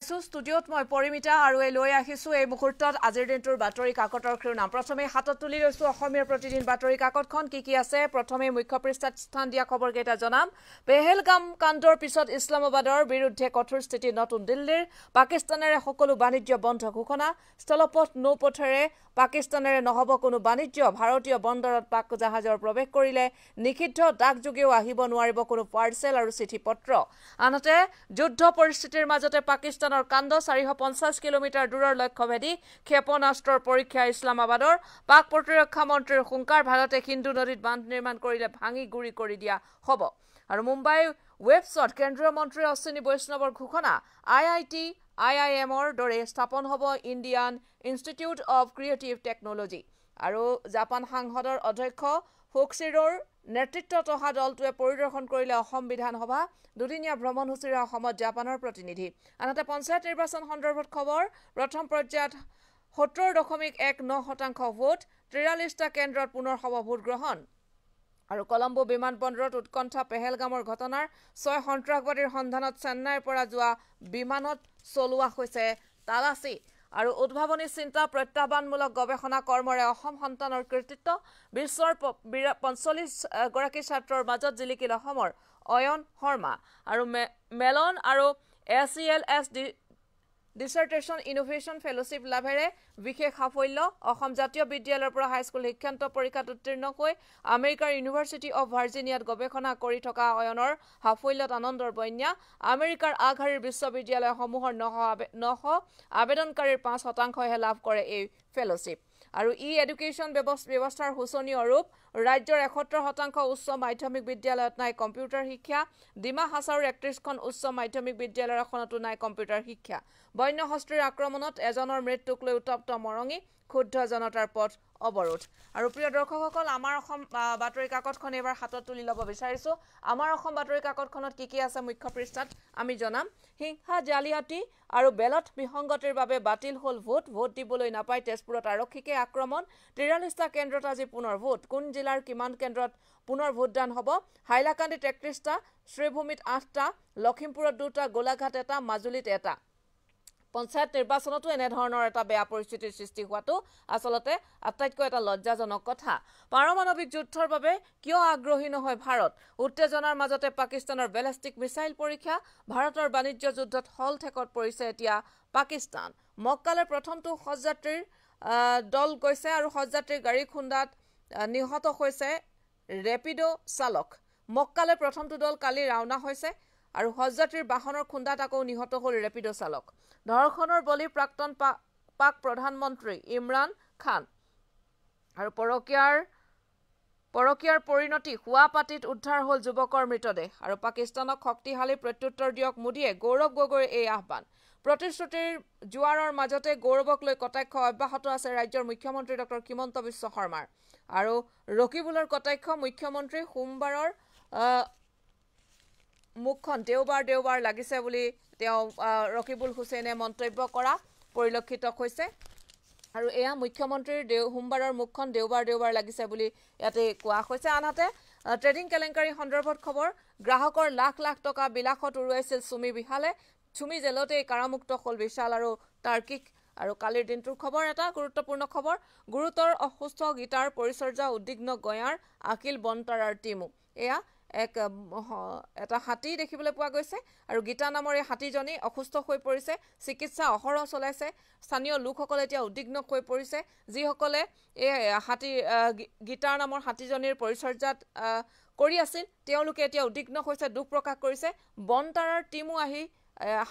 আহিছো ষ্টুডিঅত মই পৰিমিতা আৰু লৈ আহিছো এই মুহূৰ্তত আজিৰ দিনটোৰ বাতৰি কাকতৰ শিৰোনাম প্ৰথমে হাতত তুলি লৈছো অসমীয়া প্ৰতিদিন বাতৰি কাকতখন কি আছে প্ৰথমে মুখ্য পৃষ্ঠাত স্থান দিয়া খবৰ কেইটা জনাম পেহেলগাম কাণ্ডৰ পিছত ইছলামাবাদৰ বিৰুদ্ধে কঠোৰ স্থিতি নতুন দিল্লীৰ পাকিস্তানেৰে সকলো বাণিজ্য বন্ধ ঘোষণা স্থলপথ নৌপথেৰে পাকিস্তানেৰে নহব কোনো বাণিজ্য ভাৰতীয় বন্দৰত পাক জাহাজৰ প্ৰৱেশ কৰিলে নিষিদ্ধ ডাকযোগেও আহিব নোৱাৰিব কোনো পাৰ্সেল আৰু চিঠি পত্ৰ আনহাতে যুদ্ধ পৰিস্থিতিৰ মাজতে পাকিস্তানৰ কাণ্ড 450 কিলোমিটাৰ দূৰৰ লক্ষ্যভেদী ক্ষেপণাস্ত্ৰৰ পৰীক্ষা ইছলামাবাদৰ পাক প্ৰতিৰক্ষা মন্ত্ৰীৰ হুংকাৰ ভাৰতে সিন্ধু নদীত বান্ধ নিৰ্মাণ কৰিলে ভাঙি গুৰি কৰি দিয়া হ'ব আৰু মুম্বাই ৱেবছত কেন্দ্ৰীয় মন্ত্ৰী অশ্বিনী বৈষ্ণৱৰ ঘোষণা IIMৰ দৰে স্থাপন হ'ব Indian institute of creative technology আৰু জাপান সাংসদৰ অধ্যক্ষ ফুকচিৰোৰ নেতৃত্বত অহা দলটোৱে পৰিদৰ্শন কৰিলে অসম বিধানসভা দুদিনীয়া ভ্ৰমণসূচীৰে অসমত জাপানৰ প্ৰতিনিধি আনহাতে পঞ্চায়ত নিৰ্বাচন সন্দৰ্ভত খবৰ প্ৰথম পৰ্যায়ত 70.19% ভোট 43টা কেন্দ্ৰত পুনৰ হ'ব ভোট গ্ৰহণ আৰু কলম্বো বিমানবন্দৰত উৎকণ্ঠা পেহেলগামৰ ঘটনাৰ 6 সন্ত্ৰাসবাদীৰ সন্ধানত চেন্নাইৰ পৰা যোৱা বিমানত চলোৱা হৈছে তালাচী আৰু উদ্ভাৱনী চিন্তা প্ৰত্যাহ্বানমূলক গৱেষণা কৰ্মৰে অসম সন্তানৰ কৃতিত্ব বিশ্বৰ 45 গৰাকী ছাত্ৰৰ মাজত জিলিকিল অসমৰ অয়ন শৰ্মা আৰু মেলন আৰু SELS ডিচাৰ্টেশ্যন ইনোভেশ্যন ফেলোশ্বিপ লাভেৰে বিশেষ সাফল্য অসম জাতীয় বিদ্যালয়ৰ পৰা হাইস্কুল শিক্ষান্ত পৰীক্ষাত উত্তীৰ্ণ হৈ আমেৰিকাৰ ইউনিভাৰ্চিটি অফ ভাৰ্জিনিয়াত গৱেষণা কৰি থকা অয়নৰ সাফল্যত আনন্দৰ বন্যা আমেৰিকাৰ আগশাৰীৰ বিশ্ববিদ্যালয়সমূহৰ 900 আবেদনকাৰীৰ 5% লাভ কৰে এই ফেলোশ্বিপ আৰু এডুকেশ্যন ব্যৱস্থাৰ শোচনীয় ৰূপ ৰাজ্যৰ 71% উচ্চ মাধ্যমিক বিদ্যালয়ত নাই কম্পিউটাৰ শিক্ষা ডিমা হাছাউৰ 31খন উচ্চ মাধ্যমিক বিদ্যালয়ৰ এখনতো নাই কম্পিউটাৰ শিক্ষা বন্য হস্তীৰ আক্ৰমণত এজনৰ মৃত্যুক লৈ উত্তপ্ত মৰঙী ক্ষুব্ধ জনতাৰ পথ অৱৰোধ আৰু প্ৰিয় দৰ্শকসকল আমাৰ অসম বাতৰি কাকতখন এবাৰ হাতত তুলি ল'ব বিচাৰিছো আমাৰ অসম বাতৰি কাকতখনত কি আছে মুখ্য পৃষ্ঠাত আমি জনাম হিংসা জালিয়াতি আৰু বেলত বিসংগতিৰ বাবে বাতিল হল ভোট দিবলৈ নাপায় তেজপুৰত আৰক্ষীকে আক্ৰমণ 43টা কেন্দ্ৰত আজি পুনৰ ভোট কোন জিলাৰ কিমান কেন্দ্ৰত পুনৰ ভোটদান হ'ব হাইলাকান্দিত 31টা শ্ৰীভূমিত 8টা লখিমপুৰত 2টা গোলাঘাট 1টা মাজুলীত 1টা পঞ্চায়ত নিৰ্বাচনতো এনে ধৰণৰ এটা বেয়া পৰিস্থিতিৰ সৃষ্টি হোৱাটো আসলতে আটাইতকৈ এটা লজ্জাজনক কথা পাৰমাণৱিক যুদ্ধৰ বাবে কিয় আগ্ৰহী নহয় ভাৰত উত্তেজনাৰ মাজতে পাকিস্তানৰ বেলিষ্টিক মিসাইল পৰীক্ষা ভাৰতৰ বাণিজ্য যুদ্ধত হল ঠেকত পৰিছে এতিয়া পাকিস্তান মক্কালে প্ৰথমটো হজযাত্ৰীৰ দল গৈছে আৰু হজযাত্ৰীৰ গাড়ী খুন্দাত নিহত হৈছে ৰেপিডো চালক মক্কালে প্ৰথমটো দল কালি ৰাওনা হৈছে আৰু হজযাত্ৰীৰ বাহনৰ খুন্দাত আকৌ নিহত হ'ল ৰেপিডো চালক ধৰ্ষণৰ বলি প্ৰাক্তন পাক প্ৰধানমন্ত্ৰী ইমৰান খান আৰু পৰকীয়াৰ পৰিণতি হুৱা পাতিত উদ্ধাৰ হ'ল যুৱকৰ মৃতদেহ আৰু পাকিস্তানক শক্তিশালী প্ৰত্যুত্তৰ দিয়ক মোদীয়ে গৌৰৱ গগৈৰ এই আহ্বান প্ৰতিশ্ৰুতিৰ জোৱাৰৰ মাজতে গৌৰৱক লৈ কটাক্ষ অব্যাহত আছে ৰাজ্যৰ মুখ্যমন্ত্ৰী ডক্টৰ হিমন্ত বিশ্ব শৰ্মাৰ আৰু ৰকিবুলৰ কটাক্ষ মুখ্যমন্ত্ৰী সোমবাৰৰ মুখখন দেওবাৰ লাগিছে বুলি তেওঁ ৰকিবুল হুছেইনে মন্তব্য কৰা পৰিলক্ষিত হৈছে আৰু এয়া মুখ্যমন্ত্ৰীৰ সোমবাৰৰ মুখখন দেওবাৰ লাগিছে বুলি ইয়াতে কোৱা হৈছে আনহাতে ট্ৰেডিং কেলেংকাৰী সন্দৰ্ভত খবৰ গ্ৰাহকৰ লাখ টকা বিলাসত উৰুৱাইছিল সুমি বিহালে সুমি জেলতে কাৰামুক্ত হ'ল বিশাল আৰু তাৰ্কিক আৰু কালিৰ দিনটোৰ খবৰ এটা গুৰুত্বপূৰ্ণ খবৰ গুৰুতৰ অসুস্থ গীতাৰ পৰিচৰ্যা উদ্বিগ্ন গয়াৰ আকিল বন্তাৰাৰ টিমু এয়া এটা হাতী দেখিবলৈ পোৱা গৈছে আৰু গীতা নামৰ এই হাতীজনী অসুস্থ হৈ পৰিছে চিকিৎসা অহৰহ চলাইছে স্থানীয় লোকসকলে এতিয়া উদ্বিগ্ন হৈ পৰিছে যিসকলে এই গীতাৰ নামৰ হাতীজনীৰ পৰিচৰ্যাত কৰি আছিল তেওঁলোকে এতিয়া উদ্বিগ্ন হৈছে দুখ প্ৰকাশ কৰিছে বন্তাৰাৰ টিমো আহি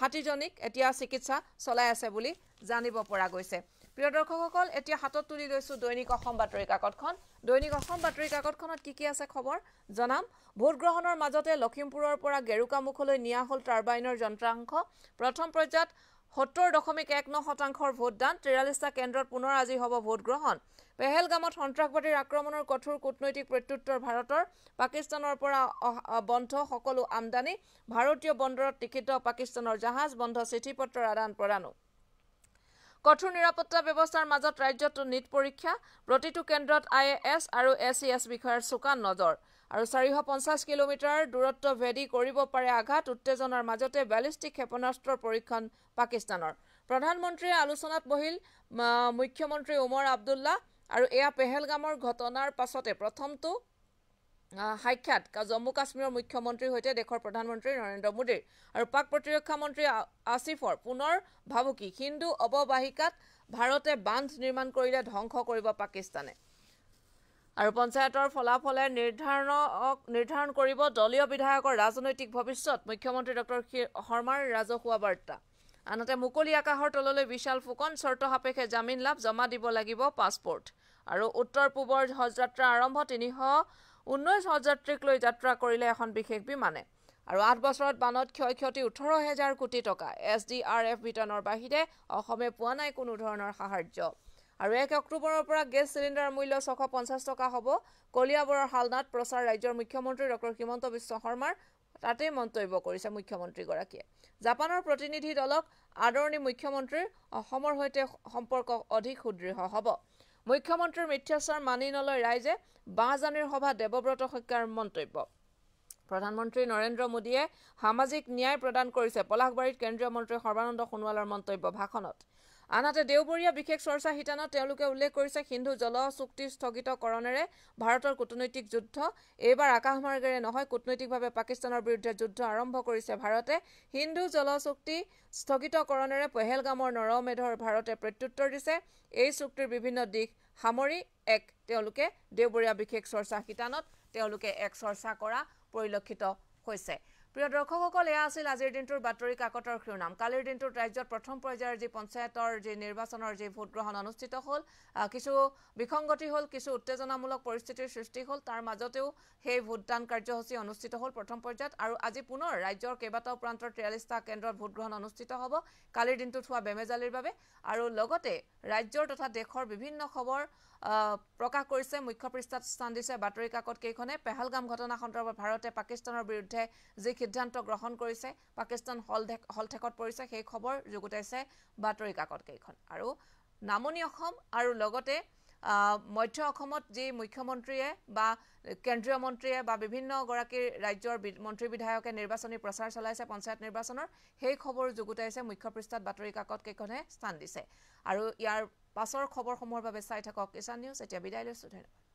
হাতীজনীক এতিয়া চিকিৎসা চলাই আছে বুলি জানিব পৰা গৈছে প্ৰিয় দৰ্শকসকল এতিয়া হাতত তুলি লৈছো দৈনিক অসম বাতৰি কাকতখন দৈনিক অসম বাতৰি কাকতখনত কি আছে খবৰ জনাম ভোট গ্ৰহণৰ মাজতে লখিমপুৰৰ পৰা গেৰুকামুখলৈ নিয়া হ'ল টাৰবাইনৰ যন্ত্ৰাংশ প্ৰথম পৰ্যায়ত 70.19% ভোটদান 43টা কেন্দ্ৰত পুনৰ আজি হ'ব ভোট গ্ৰহণ পেহেলগামত সন্ত্ৰাসবাদীৰ আক্ৰমণৰ কঠোৰ কূটনৈতিক প্ৰত্যুত্তৰ ভাৰতৰ পাকিস্তানৰ পৰা বন্ধ সকলো আমদানি ভাৰতীয় বন্দৰত নিষিদ্ধ পাকিস্তানৰ জাহাজ বন্ধ চিঠিপত্ৰৰ আদান প্ৰদানো কঠোৰ নিৰাপত্তা ব্যৱস্থাৰ মাজত ৰাজ্যত নিট পৰীক্ষা প্ৰতিটো কেন্দ্ৰত IAS আৰু SES বিষয়াৰ চোকা নজৰ আৰু 450 কিলোমিটাৰ দূৰত্ব ভেদি কৰিব পাৰে আঘাত উত্তেজনাৰ মাজতে বেলিষ্টিক ক্ষেপণাস্ত্ৰৰ পৰীক্ষণ পাকিস্তানৰ প্ৰধানমন্ত্ৰীয়ে আলোচনাত বহিল মুখ্যমন্ত্ৰী ওমৰ আব্দুল্লাহ আৰু এয়া পেহেলগামৰ ঘটনাৰ পাছতে প্ৰথমটো সাক্ষাৎ জম্মু কাশ্মীৰৰ মুখ্যমন্ত্ৰীৰ সৈতে দেশৰ প্ৰধানমন্ত্ৰী নৰেন্দ্ৰ মোদীৰ আৰু পাক প্ৰতিৰক্ষা মন্ত্ৰী আসিফৰ পুনৰ ভাবুকি হিন্দু অৱবাহিকাত ভাৰতে বান্ধ নিৰ্মাণ কৰিলে ধ্বংস কৰিব পাকিস্তানে আৰু পঞ্চায়তৰ ফলাফলে নিৰ্ধাৰণ কৰিব দলীয় বিধায়কৰ ৰাজনৈতিক ভৱিষ্যত মুখ্যমন্ত্ৰী ডক্টৰ শৰ্মাৰ ৰাজহুৱা বাৰ্তা আনহাতে মুকলি আকাশৰ তললৈ বিশাল ফুকন চৰ্ত সাপেক্ষে জামিন লাভ জমা দিব লাগিব পাছপোৰ্ট আৰু উত্তৰ পূবৰ হজ যাত্ৰা আৰম্ভ 319 হজযাত্ৰীক লৈ যাত্ৰা কৰিলে এখন বিশেষ বিমানে আৰু 8 বছৰত বানত ক্ষয়ক্ষতি 18,000 কোটি টকা SDRF বিতৰণৰ বাহিৰে অসমে পোৱা নাই কোনো ধৰণৰ সাহায্য আৰু 1 অক্টোবৰৰ পৰা গেছ চিলিণ্ডাৰৰ মূল্য 650 টকা হ'ব কলিয়াবৰৰ হালনাত প্ৰচাৰ ৰাজ্যৰ মুখ্যমন্ত্ৰী ডক্টৰ হিমন্ত বিশ্ব শৰ্মাৰ তাতে মন্তব্য কৰিছে মুখ্যমন্ত্ৰীগৰাকীয়ে জাপানৰ প্ৰতিনিধি দলক আদৰণি মুখ্যমন্ত্ৰীৰ অসমৰ সৈতে সম্পৰ্ক অধিক সুদৃঢ় হ'ব মুখ্যমন্ত্ৰীৰ মিথ্যাচাৰ মানি নলয় ৰাইজে 5 জানুৱাৰীৰ সভা দেৱব্ৰত শইকীয়াৰ মন্তব্য প্ৰধানমন্ত্ৰী নৰেন্দ্ৰ মোদীয়ে সামাজিক ন্যায় প্ৰদান কৰিছে পলাশবাৰীত কেন্দ্ৰীয় মন্ত্ৰী সৰ্বানন্দ সোণোৱালৰ মন্তব্য ভাষণত আনহাতে দেওবৰীয়া বিশেষ চৰ্চা শিতানত তেওঁলোকে উল্লেখ কৰিছে সিন্ধু জল চুক্তি স্থগিতকৰণেৰে ভাৰতৰ কূটনৈতিক যুদ্ধ এইবাৰ আকাশমাৰ্গেৰে নহয় কূটনৈতিকভাৱে পাকিস্তানৰ বিৰুদ্ধে যুদ্ধ আৰম্ভ কৰিছে ভাৰতে সিন্ধু জল চুক্তি স্থগিতকৰণেৰে পেহেলগামৰ নৰমেধৰ ভাৰতে প্ৰত্যুত্তৰ দিছে এই চুক্তিৰ বিভিন্ন দিশ সামৰি তেওঁলোকে দেওবৰীয়া বিশেষ চৰ্চা শিতানত তেওঁলোকে এক চৰ্চা কৰা পৰিলক্ষিত হৈছে প্ৰিয় দৰ্শকসকল এয়া আছিল আজিৰ দিনটোৰ বাতৰি কাকতৰ শিৰোনাম কালিৰ দিনটোত ৰাজ্যত প্ৰথম পৰ্যায়ৰ যি পঞ্চায়তৰ যি নিৰ্বাচনৰ যি ভোট গ্ৰহণ অনুষ্ঠিত হ'ল কিছু বিসংগতি হ'ল কিছু উত্তেজনামূলক পৰিস্থিতিৰ সৃষ্টি হ'ল তাৰ মাজতেও সেই ভোটদান কাৰ্যসূচী অনুষ্ঠিত হ'ল প্ৰথম পৰ্যায়ত আৰু আজি পুনৰ ৰাজ্যৰ কেইবাটাও প্ৰান্তৰ 43টা কেন্দ্ৰত ভোট গ্ৰহণ অনুষ্ঠিত হ'ব কালিৰ দিনটোত হোৱা বেমেজালিৰ বাবে আৰু লগতে ৰাজ্যৰ তথা দেশৰ বিভিন্ন খবৰ প্ৰকাশ কৰিছে মুখ্য পৃষ্ঠাত স্থান দিছে বাতৰি কাকত কেইখনে পেহেলগাম ঘটনা সন্দৰ্ভত ভাৰতে পাকিস্তানৰ বিৰুদ্ধে যি সিদ্ধান্ত গ্ৰহণ কৰিছে পাকিস্তান হলঠেকত পৰিছে সেই খবৰ যুগুতাইছে বাতৰি কাকত কেইখন আৰু নামনি অসম আৰু লগতে মধ্য অসমত যি মুখ্যমন্ত্ৰীয়ে বা কেন্দ্ৰীয় মন্ত্ৰীয়ে বা বিভিন্ন গৰাকী ৰাজ্যৰ মন্ত্ৰী বিধায়কে নিৰ্বাচনী প্ৰচাৰ চলাইছে পঞ্চায়ত নিৰ্বাচনৰ সেই খবৰ যুগুতাইছে মুখ্য পৃষ্ঠাত বাতৰি কাকত কেইখনে স্থান দিছে আৰু ইয়াৰ পাছৰ খবৰসমূহৰ বাবে চাই থাকক কিষাণ নিউজ এতিয়া বিদায় লৈছো ধন্যবাদ